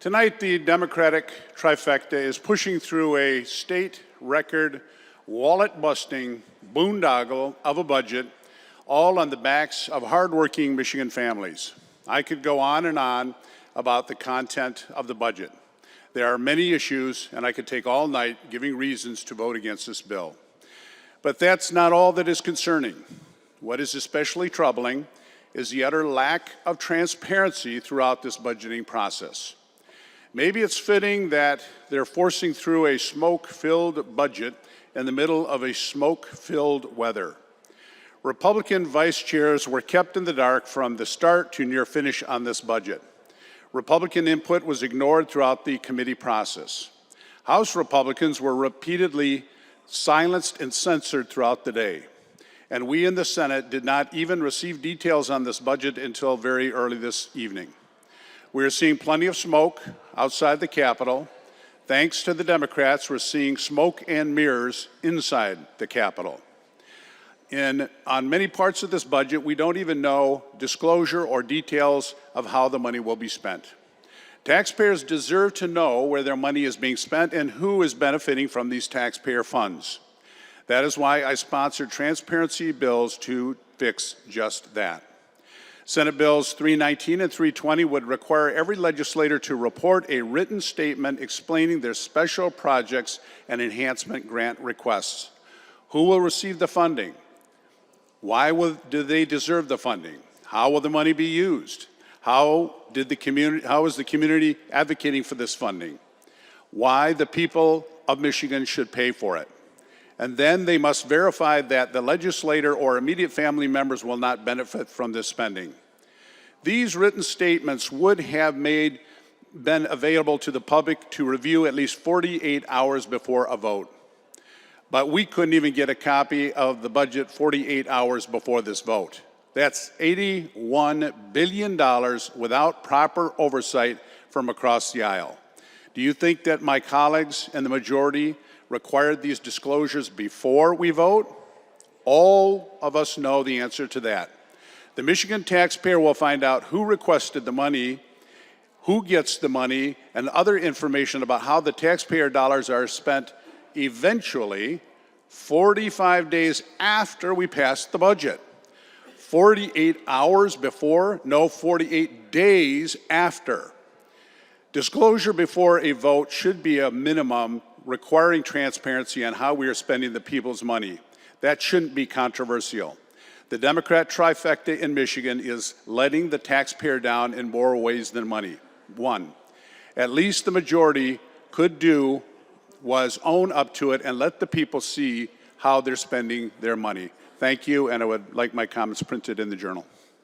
Tonight, the Democratic trifecta is pushing through a state record, wallet-busting boondoggle of a budget, all on the backs of hardworking Michigan families. I could go on and on about the content of the budget. There are many issues, and I could take all night giving reasons to vote against this bill. But that's not all that is concerning. What is especially troubling is the utter lack of transparency throughout this budgeting process. Maybe it's fitting that they're forcing through a smoke-filled budget in the middle of a smoke-filled weather. Republican vice chairs were kept in the dark from the start to near finish on this budget. Republican input was ignored throughout the committee process. House Republicans were repeatedly silenced and censored throughout the day. And we in the Senate did not even receive details on this budget until very early this evening. We are seeing plenty of smoke outside the Capitol. Thanks to the Democrats, we're seeing smoke and mirrors inside the Capitol. On many parts of this budget, we don't even know disclosure or details of how the money will be spent. Taxpayers deserve to know where their money is being spent and who is benefiting from these taxpayer funds. That is why I sponsored transparency bills to fix just that. Senate Bills 319 and 320 would require every legislator to report a written statement explaining their special projects and enhancement grant requests. Who will receive the funding? Why do they deserve the funding? How will the money be used? How is the community advocating for this funding? Why the people of Michigan should pay for it? And then they must verify that the legislator or immediate family members will not benefit from this spending. These written statements would have been available to the public to review at least 48 hours before a vote. But we couldn't even get a copy of the budget 48 hours before this vote. That's $81 billion without proper oversight from across the aisle. Do you think that my colleagues in the majority required these disclosures before we vote? All of us know the answer to that. The Michigan taxpayer will find out who requested the money, who gets the money, and other information about how the taxpayer dollars are spent eventually 45 days after we pass the budget. 48 hours before? No, 48 days after. Disclosure before a vote should be a minimum requiring transparency on how we are spending the people's money. That shouldn't be controversial. The Democrat trifecta in Michigan is letting the taxpayer down in more ways than money. One, at least the majority could do was own up to it and let the people see how they're spending their money. Thank you, and I would like my comments printed in the Journal.